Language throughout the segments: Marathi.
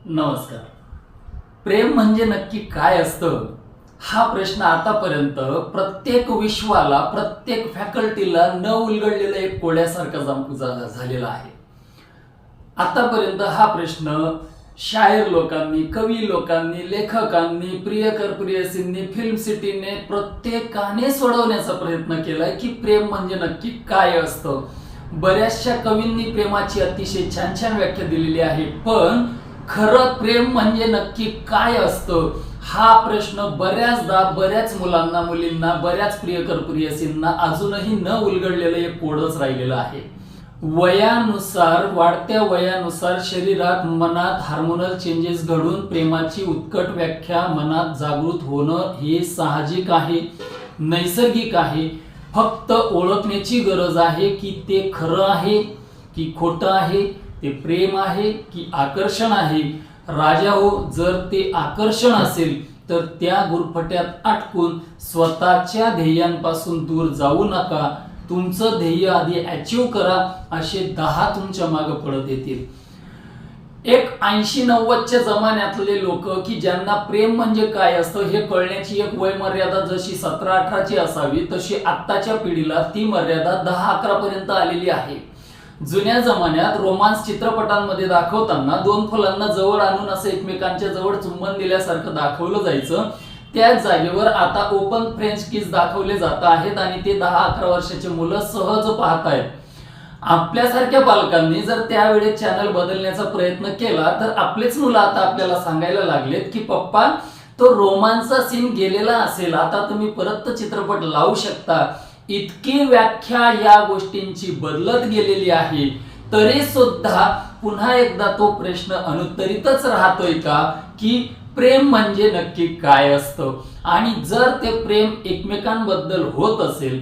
नमस्कार. प्रेम म्हणजे नक्की काय असतं हा प्रश्न आतापर्यंत प्रत्येक विश्वाला, प्रत्येक फॅकल्टीला न उलगडलेला एक कोड्यासारखा झालेला आहे. आतापर्यंत हा प्रश्न शायर लोकांनी, कवी लोकांनी, लेखकांनी, प्रियकर प्रियसींनी, फिल्म सिटीने प्रत्येकाने सोडवण्याचा प्रयत्न केलाय की प्रेम म्हणजे नक्की काय असतं. बऱ्याचशा कवींनी प्रेमाची अतिशय छान छान व्याख्या दिलेली आहे, पण खरं प्रेम म्हणजे नक्की काय असतं हा प्रश्न बऱ्याचदा बऱ्याच मुलांना, मुलींना, बऱ्याच प्रियकर प्रियसींना अजूनही न उलगडलेलं एक कोडच राहिलेलं आहे. वयानुसार, वाढत्या वयानुसार शरीरात, मनात हार्मोनल चेंजेस घडून प्रेमाची उत्कट व्याख्या मनात जागृत होणं हे साहजिक आहे, नैसर्गिक आहे. फक्त ओळखण्याची गरज आहे की ते खरं आहे की खोटं आहे, ते प्रेम आहे की आकर्षण आहे. राजा हो, जर ते आकर्षण असेल तर त्या गुरफट्यात अटकून स्वतःच्या ध्येयांपासून दूर जाऊ नका. तुमचं ध्येय आधी अचीव करा, असे 10 तुमच्या मागे पडत येतील. एक 80-90च्या जमान्यातले लोक की ज्यांना प्रेम म्हणजे काय असतं हे कळण्याची एक वय मर्यादा जशी 17-18ची असावी, तशी आत्ताच्या पिढीला ती मर्यादा 10-11 पर्यंत आलेली आहे. जुन्या जमान्यात रोमांस चित्रपटांमध्ये दाखवताना दोन फुलांना जवळ आणून असं एकमेकांच्या जवळ चुंबन दिल्यासारखं दाखवलं जायचं. त्याच जागेवर आता ओपन फ्रेंच किस दाखवले जात आहेत आणि ते 10-11 वर्षाचे मुलं सहज पाहतायत. आपल्यासारख्या पालकांनी जर त्यावेळेस चॅनल बदलण्याचा प्रयत्न केला तर आपलेच मुलं आता आपल्याला सांगायला लागलेत की पप्पा, तो रोमांसचा सीन गेलेला असेल, आता तुम्ही परत चित्रपट लावू शकता. इतकी व्याख्या या गोष्टींची बदलत गेलेली आहे. तरी सुद्धा पुन्हा एकदा तो प्रश्न अनुत्तरितच राहतोय का की प्रेम म्हणजे नक्की काय असतं. आणि जर ते प्रेम एकमेकांबद्दल होत असेल,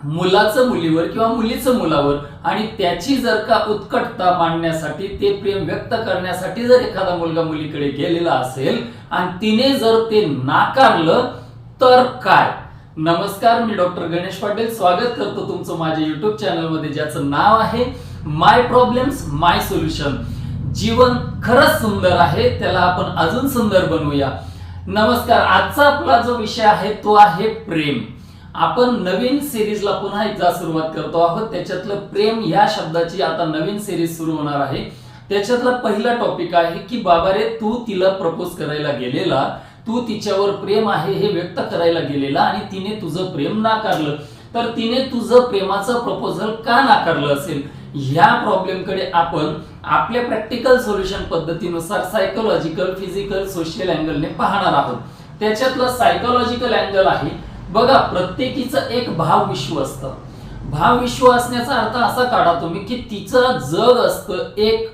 मुलाचं मुलीवर किंवा मुलीचं मुलावर, आणि त्याची जर का उत्कटता मांडण्यासाठी, ते प्रेम व्यक्त करण्यासाठी जर एखादा मुलगा मुलीकडे गेलेला असेल आणि तिने जर ते नाकारलं तर काय. नमस्कार, मी डॉक्टर गणेश पाटील स्वागत करतो तुमचं माझ्या युट्यूब चॅनलमध्ये, ज्याचं नाव आहे माय प्रॉब्लेम्स माय सोल्युशन. जीवन खरंच सुंदर आहे, त्याला आपण अजून सुंदर बनवूया. नमस्कार. आजचा आपला जो विषय आहे तो आहे प्रेम. आपण नवीन सिरीजला पुन्हा एकदा सुरुवात करतो आहोत. त्याच्यातलं प्रेम या शब्दाची आता नवीन सिरीज सुरू होणार आहे. त्याच्यातला पहिला टॉपिक आहे की बाबा रे, तू तिला प्रपोज करायला गेलेला, तू तिच्यावर प्रेम आहे हे व्यक्त करायला गेलेला आणि तिने तुझं प्रेम नाकारलं, तर तिने तुझं प्रेमाचं प्रपोजल का नाकारलं असेल. ह्या प्रॉब्लेमकडे आपण आपल्या प्रॅक्टिकल सोल्युशन पद्धतीनुसार सायकोलॉजिकल, फिजिकल, सोशल अँगलने पाहणार आहोत. त्याच्यातला सायकोलॉजिकल अँगल आहे बघा, प्रत्येकीचं एक भावविश्व असतं. भावविश्व असण्याचा अर्थ असा काढा तुम्ही की तिचं जग असतं एक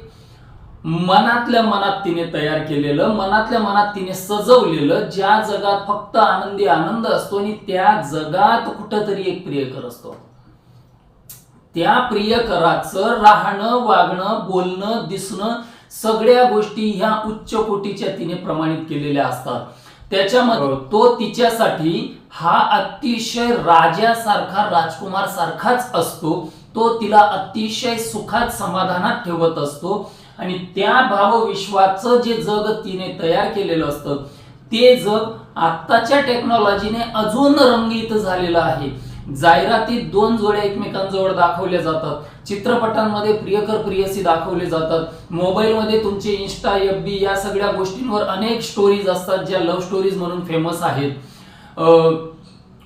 मनातल्या मनात तिने तयार केलेलं, मनातल्या मनात तिने सजवलेलं, ज्या जगात फक्त आनंदी आनंद असतो आणि त्या जगात कुठंतरी एक प्रियकर असतो. त्या प्रियकराचं राहणं, वागणं, बोलणं, दिसणं, सगळ्या गोष्टी ह्या उच्च कोटीच्या तिने प्रमाणित केलेल्या असतात. त्याच्यामध्ये तो तिच्यासाठी हा अतिशय राजासारखा, राजकुमार सारखाच असतो. तो तिला अतिशय सुखात, समाधानात ठेवत असतो आणि त्या भावविश्वाचं जे जग तिने तयार केलेलं असतं ते जग आत्ताच्या टेक्नॉलॉजीने अजून रंगीत झालेलं आहे. जाहिरातीत 2 जोड्या एकमेकांजवळ दाखवल्या जातात, चित्रपटांमध्ये प्रियकर प्रियसी दाखवले जातात, मोबाईलमध्ये तुमचे इंस्टा, एफबी या सगळ्या गोष्टींवर अनेक स्टोरीज असतात ज्या लव्ह स्टोरीज म्हणून फेमस आहेत.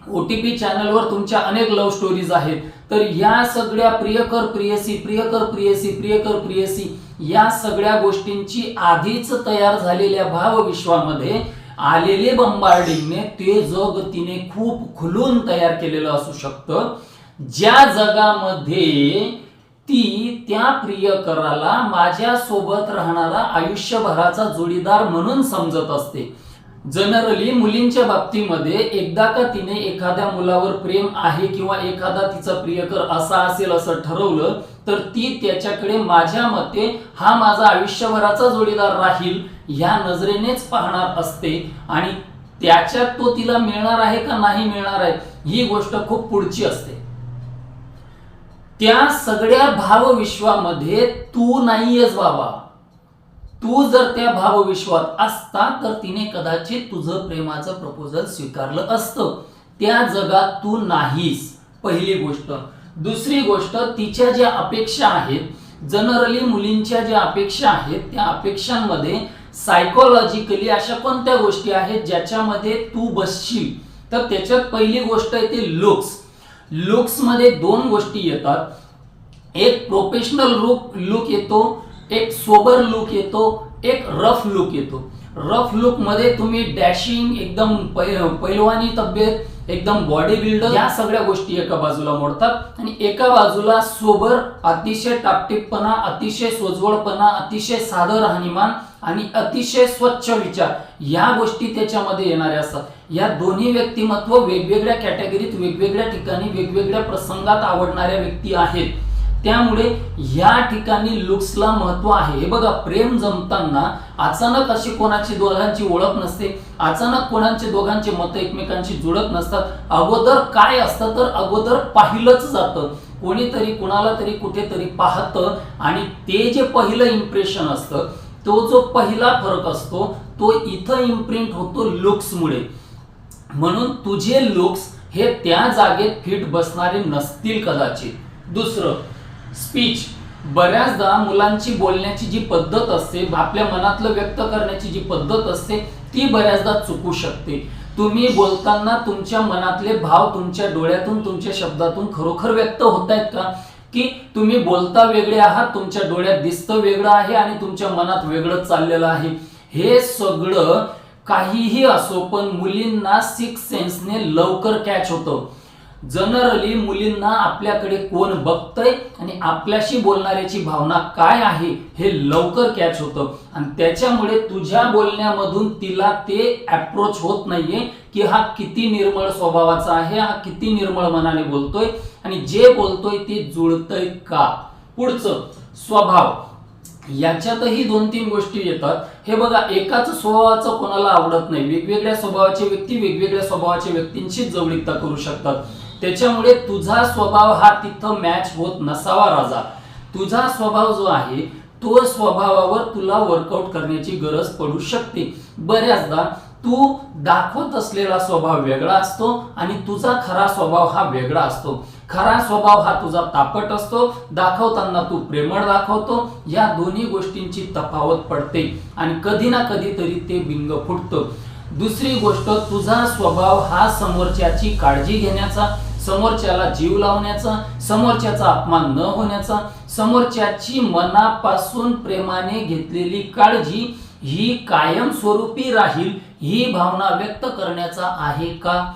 OTP चॅनलवर तुमच्या अनेक लव्ह स्टोरीज आहेत. तर या सगळ्या प्रियकर प्रियसी, प्रियकर प्रियसी, प्रियकर प्रियसी या सगळ्या गोष्टींची आधीच तयार झालेल्या भावविश्वामध्ये आलेले बंबार्डिंगने ते जग तिने खूप खुलून तयार केलेलं असू शकतं, ज्या जगामध्ये ती त्या प्रियकराला माझ्या सोबत राहणारा आयुष्यभराचा जोडीदार म्हणून समजत असते. जनरली मुलींच्या बाबतीमध्ये एकदा का तिने एखाद्या मुलावर प्रेम आहे किंवा एखादा तिचा प्रियकर असा असेल असं ठरवलं तर ती त्याच्याकडे माझ्या मते हा माझा आयुष्यभराचा जोडीदार राहील ह्या नजरेनेच पाहणार असते. आणि त्याच्यात तो तिला मिळणार आहे का नाही मिळणार आहे ही गोष्ट खूप पुढची असते. त्या सगळ्या भावविश्वामध्ये तू नाहीयेस बाबा, तू जर त्या भावविश्वात असता तर तिने कदाचित तुझं प्रेमाचं प्रपोजल स्वीकारलं असतं. त्या जगात तू नाहीस, पहिली गोष्ट. दुसरी गोष्ट, तिच्या ज्या अपेक्षा आहेत, जनरली मुलींच्या ज्या अपेक्षा आहेत, त्या अपेक्षांमध्ये सायकोलॉजिकली अशा कोणत्या गोष्टी आहेत ज्याच्यामध्ये तू बसशील? तर त्याच्यात पहिली गोष्ट येते लुक्स. लुक्समध्ये दोन गोष्टी येतात. एक प्रोफेशनल लुक येतो, एक सोबर लुक येतो, एक रफ लुक येतो. रफ लुक मध्ये तुम्ही डॅशिंग, एकदम पैलवानी तब्येत, एकदम बॉडी बिल्डर, या सगळ्या गोष्टी एका बाजूला मोडतात आणि एका बाजूला सोबर, अतिशय टापटीपपणा, अतिशय सोजवळपणा, अतिशय साधं राहणीमान आणि अतिशय स्वच्छ विचार, या गोष्टी त्याच्यामध्ये येणाऱ्या असतात. या दोन्ही व्यक्तिमत्व वेगवेगळ्या कॅटेगरीत, वेगवेगळ्या ठिकाणी, वेगवेगळ्या प्रसंगात आवडणाऱ्या व्यक्ती आहेत. त्यामुळे या ठिकाणी लुक्सला महत्व आहे. हे बघा, प्रेम जमताना अचानक अशी कोणाची दोघांची ओळख नसते, अचानक कोणाचे दोघांचे मत एकमेकांशी जुळत नसतात. अगोदर काय असतं तर अगोदर पाहिलंच जातं, कोणीतरी कुणाला तरी कुठेतरी पाहतं आणि ते जे पहिलं इम्प्रेशन असतं, तो जो पहिला फरक असतो तो इथं इम्प्रिंट होतो लुक्समुळे. म्हणून तुझे लुक्स हे त्या जागेत फिट बसणारे नसतील कदाचित. दुसरं, स्पीच. बऱ्याचदा मुलांची बोलण्याची जी पद्धत असते, आपल्या मनातलं व्यक्त करण्याची जी पद्धत असते, ती बऱ्याचदा चुकू शकते. तुम्ही बोलताना तुमच्या मनातले भाव तुमच्या डोळ्यातून, तुमच्या शब्दातून खरोखर व्यक्त होत आहेत का? की तुम्ही बोलता वेगळे आहात, तुमच्या डोळ्यात दिसतं वेगळं आहे आणि तुमच्या मनात वेगळं चाललेलं आहे? हे सगळं काहीही असो, पण मुलींना सिक्स सेन्सने लवकर कॅच होतं. जनरली मुलींना आपल्याकडे कोण बघतंय आणि आपल्याशी बोलणाऱ्याची भावना काय आहे हे लवकर कॅच होतं आणि त्याच्यामुळे तुझ्या बोलण्यामधून तिला ते अप्रोच होत नाहीये की हा किती निर्मळ स्वभावाचा आहे, हा किती निर्मळ मनाने बोलतोय आणि जे बोलतोय ते जुळतंय का. पुढचं, स्वभाव. याच्यातही दोन तीन गोष्टी येतात. हे बघा, एकाच स्वभावाचं कोणाला आवडत नाही. वेगवेगळ्या स्वभावाचे व्यक्ती वेगवेगळ्या स्वभावाच्या व्यक्तींशी जवळीकता करू शकतात. त्याच्यामुळे तुझा स्वभाव हा तिथं मॅच होत नसावा राजा. तुझा स्वभाव जो आहे तो स्वभावावर तुला वर्कआउट करण्याची गरज पडू शकते. बऱ्याचदा तू दाखवत असलेला स्वभाव वेगळा असतो आणि तुझा खरा स्वभाव हा वेगळा असतो. खरा स्वभाव हा तुझा तापट असतो, दाखवताना तू प्रेमळ दाखवतो. या दोन्ही गोष्टींची तफावत पडते आणि कधी ना कधीतरी ते बिंग फुटतं. दुसरी गोष्ट, तुझा स्वभाव हा समोरच्याची काळजी घेण्याचा, समोरच्याला जीव लावण्याचा, समोरच्याचा अपमान न होण्याचा, समोरच्याची मनापासून प्रेमाने घेतलेली काळजी ही कायमस्वरूपी राहील, ही भावना व्यक्त करण्याचा आहे का?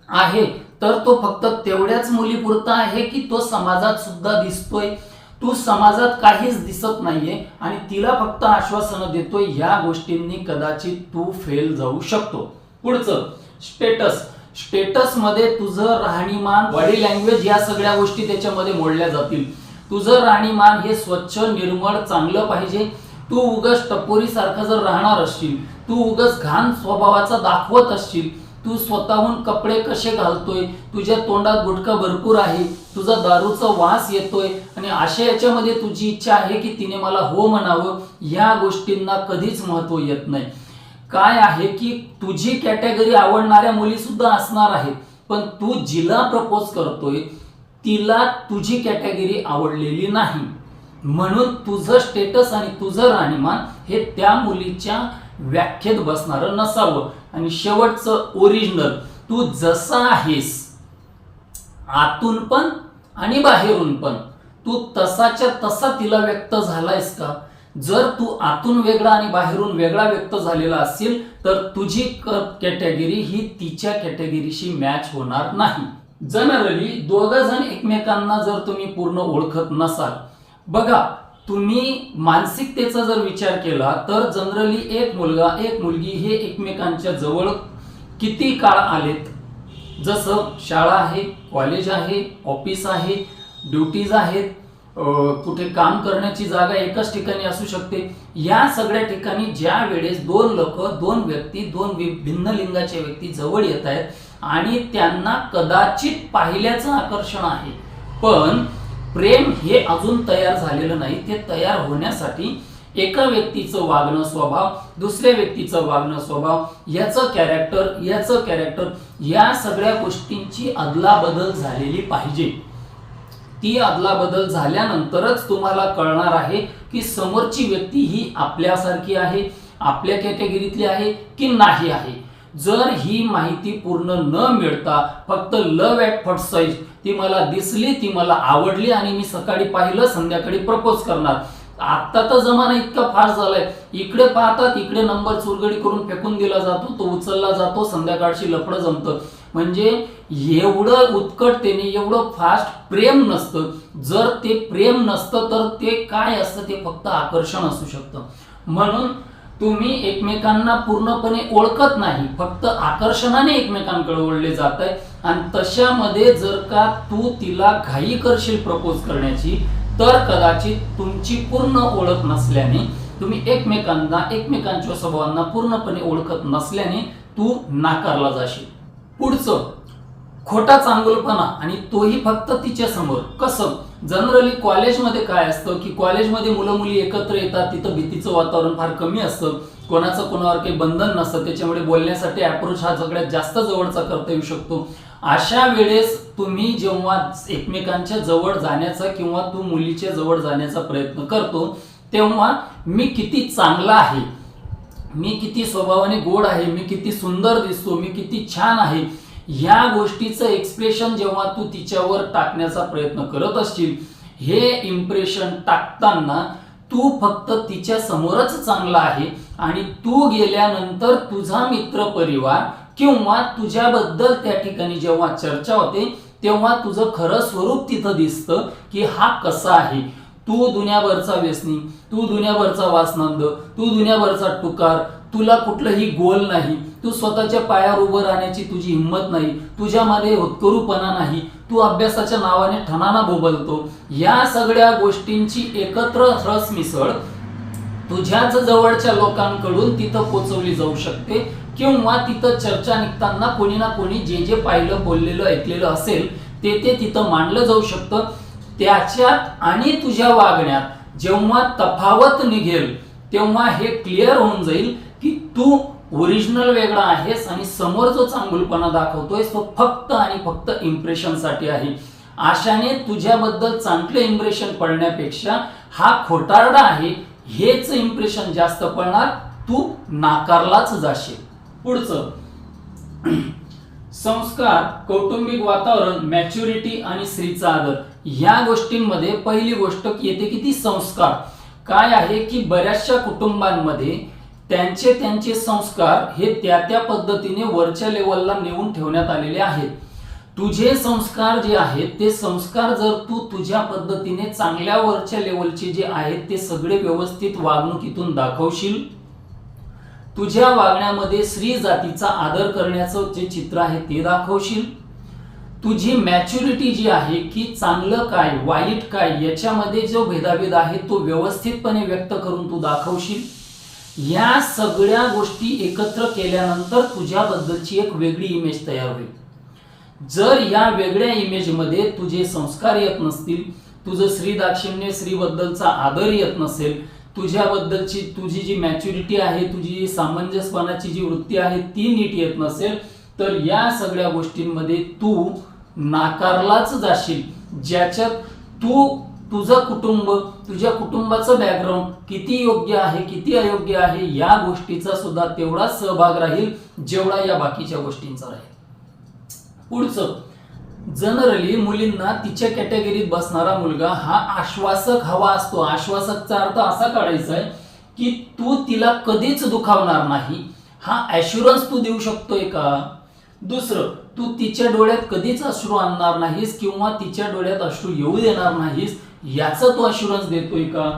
आहे. तर तो फक्त तेवढ्याच मुलीपुरता आहे की तो समाजात सुद्धा दिसतोय? तू समाजात काहीच दिसत नाहीये आणि तिला फक्त आश्वासनं देतोय. या गोष्टींनी कदाचित तू फेल जाऊ शकतो. पुढचं, स्टेटस. स्टेटस मध्ये तुझं राहणीमान, बॉडी लँग्वेज, या सगळ्या गोष्टी त्याच्यामध्ये मोडल्या जातील. तुझं राहणीमान हे स्वच्छ, निर्मळ, चांगलं पाहिजे. तू उगाच टपोरी सारखं जर राहणार असशील, तू उगाच घाण स्वभावाचा दाखवत असशील, तू स्वतःहून कपडे कसे घालतोय, तुझ्या तोंडात गुटखा भरपूर आहे, तुझा दारूचा वास येतोय आणि अशा याच्यामध्ये तुझी इच्छा आहे की तिने मला हो म्हणावं, या गोष्टींना कधीच महत्व येत नाही. काय आहे की तुझी कॅटेगरी आवडणाऱ्या मुली सुद्धा असणार आहेत, पण तू जिला प्रपोज करतोय तिला तुझी कॅटेगरी आवडलेली नाही. म्हणून तुझं स्टेटस आणि तुझं राहणीमान हे त्या मुलीच्या व्याख्येत बसणारं नसावं. आणि शेवटचं, ओरिजिनल. तू जसा आहेस आतून पण आणि बाहेरून पण, तू तसाच्या तसा तिला व्यक्त झालायस का? जर तू आतून वेगळा आणि बाहेरून वेगळा व्यक्त झालेला असेल तर तुझी कॅटेगरी ही तिच्या कॅटेगरीशी मॅच होणार नाही. जनरली दोघं जण एकमेकांना जर तुम्ही पूर्ण ओळखत नसाल, बघा तुम्ही मानसिकतेचा जर विचार केला तर जनरली एक मुलगा एक मुलगी हे एकमेकांच्या जवळ किती काळ आलेत, जसं शाळा आहे, कॉलेज आहे, ऑफिस आहे, ड्युटीज आहेत, कुठे काम करण्याची जागा एकच ठिकाणी असू शकते. या सगळ्या ठिकाणी ज्या वेळेस दोन लोक, दोन व्यक्ती, दोन भिन्न लिंगाच्या व्यक्ती जवळ येत आहेत आणि त्यांना कदाचित पाहिल्याचं आकर्षण आहे, पण प्रेम हे अजून तयार झालेलं नाही. ते तयार होण्यासाठी एका व्यक्तीचं वागणं स्वभाव, दुसऱ्या व्यक्तीचं वागणं स्वभाव, याचं कॅरेक्टर, या सगळ्या गोष्टींची अदलाबदल झालेली पाहिजे. ती अदलाबदल झाल्यानंतरच तुम्हाला कळणार आहे की समोरची व्यक्ती ही आपल्यासारखी आहे, आपल्या कॅटेगरीतली आहे की नाही आहे. जर ही माहिती पूर्ण न मिळता फक्त लव्ह ॲट फर्स्ट साईट, ती मला दिसली, ती मला आवडली आणि मी सकाळी पाहिलं, संध्याकाळी प्रपोज करणार. आता तर जमाना इतका फास्ट झालाय, इकडे पाहतात, इकडे नंबर चुरगडी करून फेकून दिला जातो, तो उचलला जातो, संध्याकाळची लफडं जमतं. म्हणजे एवढं उत्कटतेने, एवढं फास्ट प्रेम नसतं. जर ते प्रेम नसतं तर ते काय असतं, ते फक्त आकर्षण असू शकतं. म्हणून तुम्ही एकमेकांना पूर्णपणे ओळखत नाही, फक्त आकर्षणाने एकमेकांकडे ओढले जात आहे. आणि तशामध्ये जर का तू तिला घाई करशील प्रपोज करण्याची, तर कदाचित तुमची पूर्ण ओळख नसल्याने, तुम्ही एकमेकांच्या स्वभावांना पूर्णपणे ओळखत नसल्याने तू नाकारला जाशील. पुढचं, खोटा चांगुलपणा, आणि तोही फक्त तिच्या समोर. कसं? जनरली कॉलेजमध्ये काय असतं की कॉलेजमध्ये मुलं मुली एकत्र येतात, तिथं भीतीचं वातावरण फार कमी असतं, कोणाचं कोणावर काही बंधन नसतं, त्याच्यामुळे बोलण्यासाठी अप्रोच हा सगळ्यात जास्त जवळचा करता येऊ शकतो. अशा वेळेस तुम्ही जेव्हा एकमेकांच्या जवळ जाण्याचा किंवा तू मुलीच्या जवळ जाण्याचा प्रयत्न करतो, तेव्हा मी किती चांगला आहे, मी किती स्वभावाने गोड आहे, मी किती सुंदर दिसतो, मी किती छान आहे, या गोष्टीचं एक्सप्रेशन जेव्हा तू तिच्यावर टाकण्याचा प्रयत्न करत असशील, हे इम्प्रेशन टाकताना तू फक्त तिच्या समोरच चांगला आहे आणि तू गेल्यानंतर तुझा मित्र परिवार किंवा तुझ्याबद्दल त्या ठिकाणी जेव्हा चर्चा होते, तेव्हा तुझं खरं स्वरूप तिथं दिसतं की हा कसा आहे. तू दुनियाभरचा व्यसनी, तू दुनियाभरचा वासनंद, तू दुनियाभरचा टुकार, तुला कुठलंही गोल नाही, तू स्वतःच्या पायावर उभं राहण्याची तुझी हिंमत नाही, तुझ्यामध्ये होतकरूपणा नाही, तू अभ्यासाच्या नावाने ठणाना बोबलतो. या सगळ्या गोष्टींची एकत्र रसमिसळ तुझ्याच जवळच्या लोकांकडून तिथं पोचवली जाऊ शकते किंवा तिथं चर्चा निघताना कोणी ना कोणी जे जे पाहिलं, बोललेलं, ऐकलेलं असेल ते तिथं मांडलं जाऊ शकतं. त्याच्यात आणि तुझ्या वागण्यात जेव्हा तफावत निघेल, तेव्हा हे क्लिअर होऊन जाईल की तू ओरिजिनल वेगळा आहेस आणि समोर जो चांगुलपणा दाखवतोय तो फक्त आणि फक्त इम्प्रेशनसाठी आहे. आशाने तुझ्याबद्दल चांगलं इम्प्रेशन पडण्यापेक्षा हा खोटारडा आहे हेच इम्प्रेशन जास्त पडणार, तू नाकारलाच जाशील. पुढचं, संस्कार, कौटुंबिक वातावरण, मॅच्युरिटी आणि स्त्रीचा आदर, या गोष्टींमध्ये पहिली गोष्ट येते की ती संस्कार. काय आहे की बऱ्याचशा कुटुंबांमध्ये त्यांचे संस्कार हे त्या पद्धतीने वरच्या लेवलला नेऊन ठेवण्यात आलेले आहेत. तुझे संस्कार जे आहेत ते संस्कार जर तू तुझ्या पद्धतीने चांगल्या वरच्या लेवलचे जे आहेत ते सगळे व्यवस्थित वागणुकीतून दाखवशील, तुझ्या वागण्यामध्ये स्त्री जातीचा आदर करण्याचं जे चित्र आहे ते दाखवशील, तुझी मॅच्युरिटी जी आहे की चांगलं काय वाईट काय याच्यामध्ये जो भेदाभेद आहे तो व्यवस्थितपणे व्यक्त करून तू दाखवशील. या सगळ्या गोष्टी एकत्र केल्यानंतर तुझ्याबद्दलची एक वेगळी इमेज तयार होईल. जर या वेगळ्या इमेजमध्ये तुझे संस्कार येत नसतील, तुझं स्त्री दाक्षिण्य, स्त्रीबद्दलचा आदर येत नसेल, तुझ्याबद्दलची तुझी जी मॅच्युरिटी आहे, तुझी सामंजस्यपणाची जी वृत्ती आहे ती नीट येत नसेल, तर या सगळ्या गोष्टींमध्ये तू नाकारलाच जाशील. ज्याच्यात तू तुझं कुटुंब, तुझ्या कुटुंबाचं बॅकग्राऊंड किती योग्य आहे किती अयोग्य आहे या गोष्टीचा सुद्धा तेवढाच सहभाग राहील जेवढा या बाकीच्या गोष्टींचा राहील. पुढचं, जनरली मुलींना तिच्या कॅटेगरीत बसणारा मुलगा हा आश्वासक हवा असतो. आश्वासकचा अर्थ असा काढायचा आहे की तू तिला कधीच दुखावणार नाही, हा ॲश्युरन्स तू देऊ शकतोय का. दुसरं, तू तिच्या डोळ्यात कधीच अश्रू आणणार नाहीस किंवा तिच्या डोळ्यात अश्रू येऊ देणार नाहीस याचा तू अश्युरन्स देतोय का.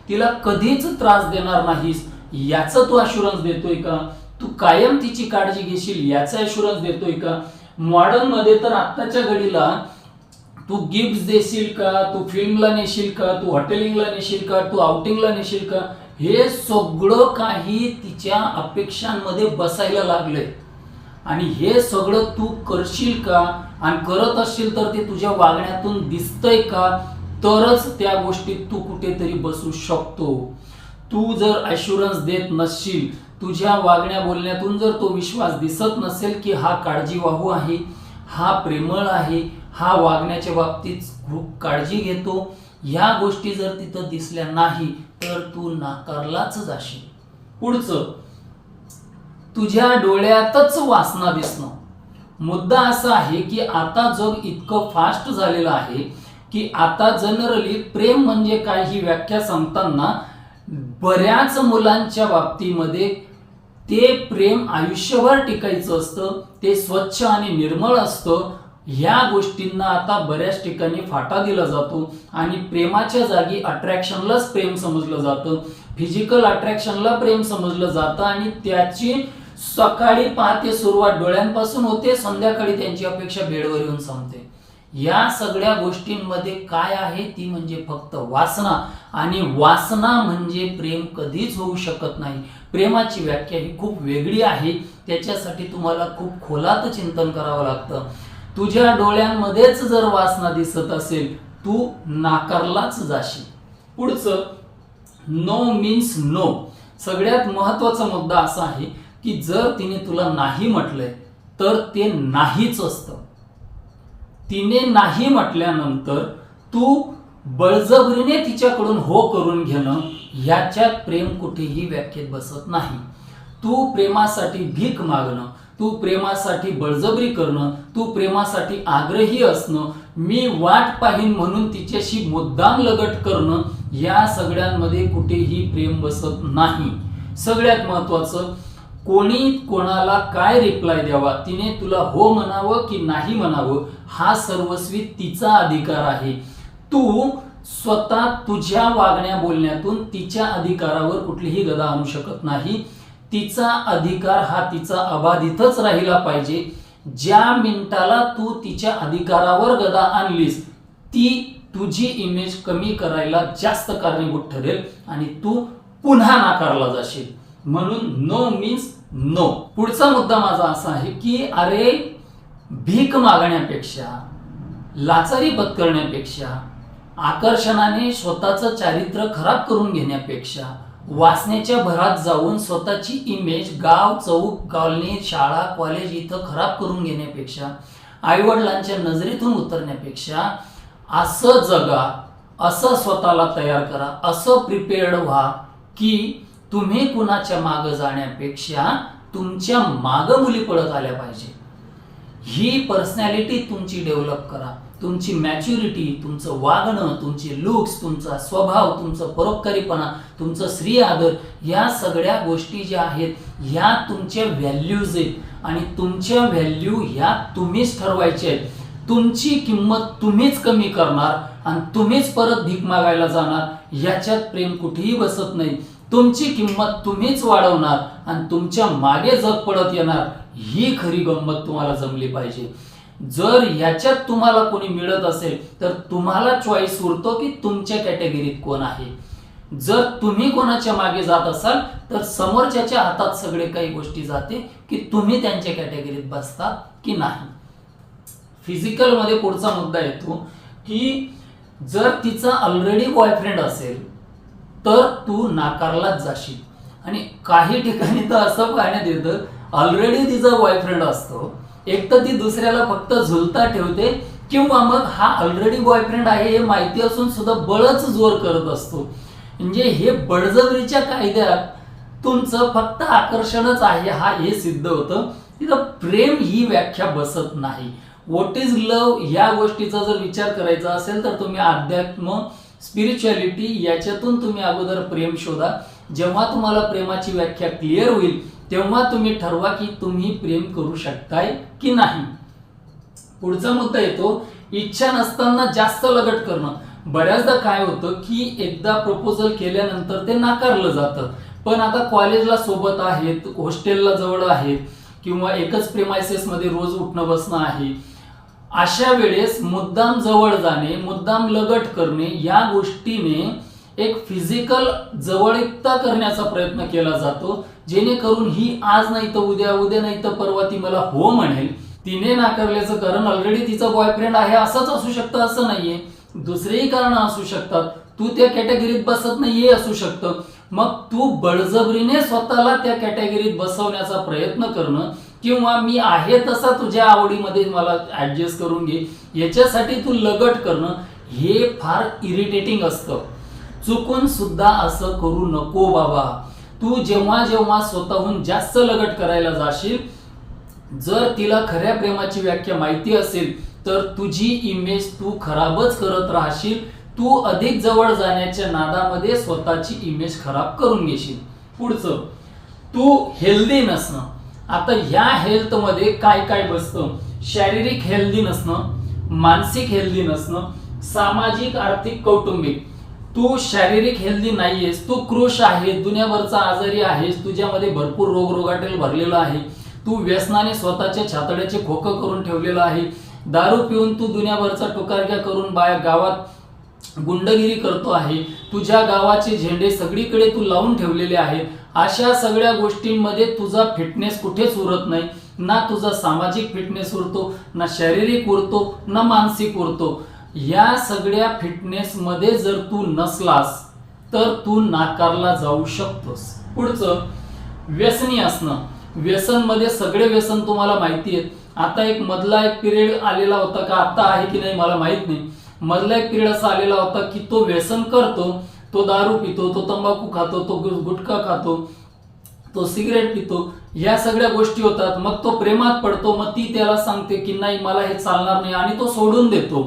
तिला कधीच त्रास देणार नाहीस याचा तू अश्युरन्स देतोय का. तू कायम तिची काळजी घेशील याचा अश्युरन्स देतोय का. मॉडर्न मध्ये तर आत्ताच्या घडीला तू गिफ्ट देशील का, तू फिल्मला नेशील का, तू हॉटेलिंगला नेशील का, तू आउटिंगला नेशील का, हे सगळं काही तिच्या अपेक्षांमध्ये बसायला लागलंय. आणि हे सगळं तू करशील का, आणि करत असशील तर ते तुझ्या वागण्यातून दिसतंय का, तरच त्या गोष्टीत तू कुठेतरी बसू शकतो. तू जर ॲश्युरन्स देत नसशील, तुझ्या वागण्या बोलण्यातून जर तो विश्वास दिसत नसेल की हा काळजीवाहू आहे, हा प्रेमळ आहे, हा वागण्याच्या बाबतीत खूप काळजी घेतो, या गोष्टी जर तिथं दिसल्या नाही तर तू नाकारलाच जाशील. पुढचं, तुझ्या डोळ्यातच वासना दिसणं. मुद्दा असा आहे की आता जग इतकं फास्ट झालेलं आहे की आता जनरली प्रेम म्हणजे काय ही व्याख्या सांगताना बऱ्याच मुलांच्या बाबतीमध्ये ते प्रेम आयुष्यभर टिकायचं असतं, ते स्वच्छ आणि निर्मळ असतं. ह्या गोष्टींना आता बऱ्याच ठिकाणी फाटा दिला जातो आणि प्रेमाच्या जागी अट्रॅक्शनलाच प्रेम समजलं जातं, फिजिकल अट्रॅक्शनला प्रेम समजलं जातं आणि त्याची सकाळी पाहते सुरुवात डोळ्यांपासून होते, संध्याकाळी त्यांची अपेक्षा बेडवर येऊन संपते. या सगळ्या गोष्टींमध्ये काय आहे ती म्हणजे फक्त वासना, आणि वासना म्हणजे प्रेम कधीच होऊ शकत नाही. प्रेमाची व्याख्या ही खूप वेगळी आहे, त्याच्यासाठी तुम्हाला खूप खोलात चिंतन करावं लागतं. तुझ्या डोळ्यांमध्येच जर वासना दिसत असेल, तू नाकारलाच जाशील. पुढचं, नो मीन्स नो. सगळ्यात महत्वाचा मुद्दा असा आहे की जर तिने तुला नाही म्हटलंय तर ते नाहीच असतं. तिने नाही म्हटल्यानंतर तू बळजबरीने तिच्याकडून हो करून घेणं, ह्याच्यात प्रेम कुठेही व्याख्येत बसत नाही. तू प्रेमासाठी भीक मागणं, तू प्रेमासाठी बळजबरी करणं, तू प्रेमासाठी आग्रही असणं, मी वाट पाहीन म्हणून तिच्याशी मुद्दाम लगट करणं, या सगळ्यांमध्ये कुठेही प्रेम बसत नाही. सगळ्यात महत्वाचं, कोणी कोणाला काय रिप्लाय द्यावा, तिने तुला हो म्हणावं की नाही म्हणावं, हा सर्वस्वी तिचा अधिकार आहे. तू स्वतः तुझ्या वागण्या बोलण्यातून तिच्या अधिकारावर कुठलीही गदा आणू शकत नाही. तिचा अधिकार हा तिचा अबाधितच राहिला पाहिजे. ज्या मिनिटाला तू तिच्या अधिकारावर गदा आणलीस, ती तुझी इमेज कमी करायला जास्त कारणीभूत ठरेल आणि तू पुन्हा नाकारला जाशील. म्हणून नो मीन्स नो. पुढचा मुद्दा माझा असा आहे की अरे, भीक मागण्यापेक्षा, लाचारी पत्करण्यापेक्षा, आकर्षणाने स्वतःचं चारित्र्य खराब करून घेण्यापेक्षा, वासनेच्या भरात जाऊन स्वतःची इमेज गाव, चौक, कॉलनी, शाळा, कॉलेज इथं खराब करून घेण्यापेक्षा, आईवडिलांच्या नजरेतून उतरण्यापेक्षा असं जगा, असं स्वतःला तयार करा, असं प्रिपेअर्ड व्हा की तुम्ही कुणाच्या मागं जाण्यापेक्षा तुमच्या मागं मुली पळत आल्या पाहिजे. ही पर्सनॅलिटी तुमची डेव्हलप करा. तुमची मॅच्युरिटी, तुमचं वागणं, तुमचे लुक्स, तुमचा स्वभाव, तुमचं परोपकारीपणा, तुमचं स्त्री आदर, या सगळ्या गोष्टी ज्या आहेत ह्या तुमच्या व्हॅल्यूज आहेत आणि तुमच्या व्हॅल्यू ह्या तुम्हीच ठरवायच्या आहेत. तुमची किंमत तुम्हीच कमी करणार आणि तुम्हीच परत भीक मागायला जाणार, याच्यात प्रेम कुठेही बसत नाही. तुमची किंमत तुम्हीच वाढवणार आणि तुमच्या मागे जग पडत येणार, ही खरी गंमत तुम्हाला जमली पाहिजे. जर याच्यात तुम्हाला कोणी मिळत असेल तर तुम्हाला चॉईस उरतो की तुमच्या कॅटेगरीत कोण आहे. जर तुम्ही कोणाच्या मागे जात असाल तर समोरच्याच्या हातात सगळे काही गोष्टी जाते की तुम्ही त्यांच्या कॅटेगरीत बसता की नाही. फिजिकल मध्ये पुढचा मुद्दा येतो की जर तिचा ऑलरेडी बॉयफ्रेंड असेल तर तू नाकारलाच जाशील. आणि काही ठिकाणी तर असं पाहण्यात येतं, ऑलरेडी तिचा बॉयफ्रेंड असतो, एक तर ती दुसऱ्याला फक्त झुलता ठेवते किंवा मग हा ऑलरेडी बॉयफ्रेंड आहे हे माहिती असून सुद्धा बळच जोर करत असतो. म्हणजे हे बळजबरीच्या कायद्यात तुमचं फक्त आकर्षणच आहे हा हे सिद्ध होतं. तिथं प्रेम ही व्याख्या बसत नाही. व्हॉट इज लव्ह या गोष्टीचा जर विचार करायचा असेल तर तुम्ही अध्यात्म, स्पिरिच्युअलिटी याच्यातून तुम्ही अगोदर प्रेम शोधा. जेव्हा तुम्हाला प्रेमाची व्याख्या क्लिअर होईल तेव्हा तुम्ही ठरवा की तुम्ही प्रेम करू शकताय की नाही. पुढचा मुद्दा येतो, इच्छा नसताना जास्त लगट करणं. बऱ्याचदा काय होतं की एकदा प्रपोजल केल्यानंतर ते नाकारलं जातं, पण आता कॉलेजला सोबत आहेत, हॉस्टेलला जवळ आहेत किंवा एकच प्रेमायसेस मध्ये रोज उठणं बसणं आहे, अशा वेळेस मुद्दाम जवळ जाणे, मुद्दाम लगट करणे, या गोष्टीने एक फिजिकल जवळीकता करण्याचा प्रयत्न केला जातो, जेणेकरून ही आज नाही तर उद्या, उद्या नाही तर परवा ती मला हो म्हणेल. तिने नाकारल्याचं कारण ऑलरेडी तिचा बॉयफ्रेंड आहे असंच असू शकतं असं नाहीये, दुसरेही कारण असू शकतात, तू त्या कॅटेगरीत बसत नाहीये असू शकतं. मग तू बळजबरीने स्वतःला त्या कॅटेगरीत बसवण्याचा प्रयत्न करणं किंवा मी आहे तसा तुझ्या आवडीमध्ये मला ऍडजस्ट करून घे याच्यासाठी तू लगट करणं हे फार इरिटेटिंग असतं. चुकून सुद्धा असं करू नको बाबा. तू जेव्हा जेव्हा स्वतःहून जास्त लगट करायला जाशील, जर तिला खऱ्या प्रेमाची व्याख्या माहिती असेल तर तुझी इमेज तू खराबच करत राहशील. तू अधिक जवळ जाण्याच्या नादामध्ये स्वतःची इमेज खराब करून घेशील. पुढचं, तू हेल्दी नसणं. आता ह्या हेल्थमध्ये काय काय बसतं? शारीरिक हेल्दी नसणं, मानसिक हेल्दी नसणं, सामाजिक, आर्थिक, कौटुंबिक. तू शारीरिक हेल्दी नाहीयेस, तू कृश आहे, दुनियाभरचा आजारी आहेस, तुझ्यामध्ये भरपूर रोगरोगाटल भरलेला आहे, तू व्यसनाने स्वतःच्या छातड्याचे खोकं करून ठेवलेलं आहे, दारू पिऊन तू दुनियाभरचा टुकारक्या करून गावात गुंडगिरी करतो आहे, तुझ्या गावाचे झेंडे सगळीकडे तू लावून ठेवलेले आहेत. अशा सगळ्या गोष्टींमध्ये तुझा फिटनेस कुठेच उरत नाही. ना तुझा सामाजिक फिटनेस उरतो, ना शारीरिक उरतो, ना मानसिक उरतो. या सगळ्या फिटनेस मध्ये जर तू नसलास तर तू नाकारला जाऊ शकतोस. पुढचं, व्यसनी असणं. व्यसन मध्ये सगळे व्यसन तुम्हाला माहिती आहेत. आता मधला एक पिरियड आलेला होता का, आता आहे की नाही मला माहित नाही, मधला एक पिरियड असा आलेला होता की तो व्यसन करतो, तो दारू पितो, तो तंबाखू खातो, तो गुटखा खातो, तो सिगरेट पितो, या सगळ्या गोष्टी होतात. मग तो प्रेमात पडतो, मग ती त्याला सांगते की नाही मला हे चालणार नाही आणि तो सोडून देतो.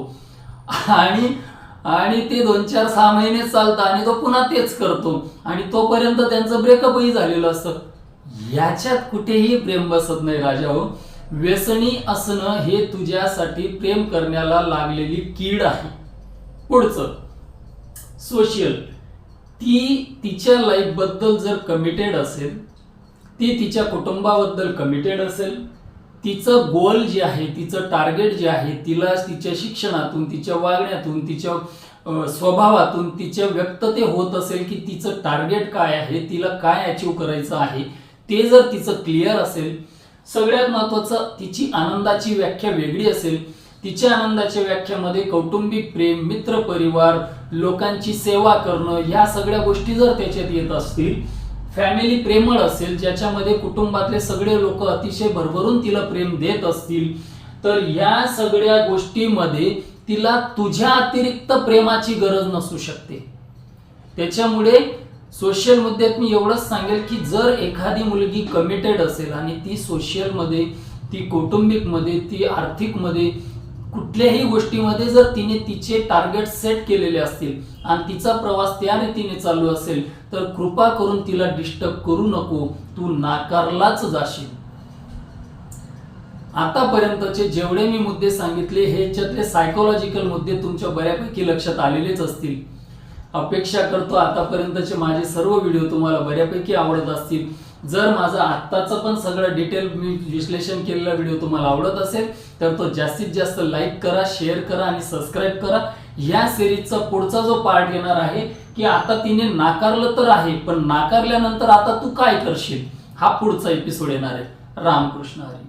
आणि ते 2-4-6 महिने चालतं आणि तो पुन्हा तेच करतो आणि तोपर्यंत त्यांचं ब्रेकअपही झालेलं असतं. याच्यात कुठेही प्रेम बसत नाही राजा हो. व्यसनी असणं हे तुझ्यासाठी प्रेम करण्याला लागलेली कीड आहे. पुढचं, सोशल. ती तिच्या लाईफ बद्दल जर कमिटेड असेल, ती तिच्या कुटुंबाबद्दल कमिटेड असेल, तिचं गोल जे आहे, तिचं टार्गेट जे आहे, तिला तिच्या शिक्षणातून, तिच्या वागण्यातून, तिच्या स्वभावातून तिच्या व्यक्तते होत असेल की तिचं टार्गेट काय आहे, तिला काय अचीव करायचं आहे, ते जर तिचं क्लिअर असेल. सगळ्यात महत्वाचं, तिची आनंदाची व्याख्या वेगळी असेल. तिच्या आनंदाच्या व्याख्यामध्ये कौटुंबिक प्रेम, मित्र परिवार, लोकांची सेवा करणं, ह्या सगळ्या गोष्टी जर त्याच्यात येत असतील, फॅमिली प्रेमळ असेल ज्याच्यामध्ये कुटुंबातले सगळे लोक अतिशय भरभरून तिला प्रेम देत असतील, तर या सगळ्या गोष्टीमध्ये तिला तुझ्या अतिरिक्त प्रेमाची गरज नसू शकते. त्याच्यामुळे सोशल मुद्द्यात मी एवढंच सांगेल की जर एखादी मुलगी कमिटेड असेल आणि ती सोशल मध्ये, ती कौटुंबिक मध्ये, ती आर्थिक मध्ये, कुठल्याही गोष्टीमध्ये जर तिने तिचे टार्गेट सेट केलेले असतील आणि तिचा प्रवास त्या रीतीने चालू असेल तर कृपा करून तिला डिस्टर्ब करू नको, तू नाकारलाच जाशील. आतापर्यंतचे जेवढे मी मुद्दे सांगितले ह्याच्यातले सायकोलॉजिकल मुद्दे तुमच्या बऱ्यापैकी लक्षात आलेलेच असतील. अपेक्षा करतो आतापर्यंतचे माझे सर्व व्हिडिओ तुम्हाला बऱ्यापैकी आवडत असतील. जर माझा आत्ताचं पण सगळं डिटेल मी विश्लेषण केलेला व्हिडिओ तुम्हाला आवडत असेल तर तो जास्तीत जास्त लाईक करा, शेअर करा आणि सबस्क्राईब करा. या सिरीजचा पुढचा जो पार्ट येणार आहे की आता तिने नाकारलं तर आहे, पण नाकारल्यानंतर आता तू काय करशील, हा पुढचा एपिसोड येणार आहे. रामकृष्ण हरी.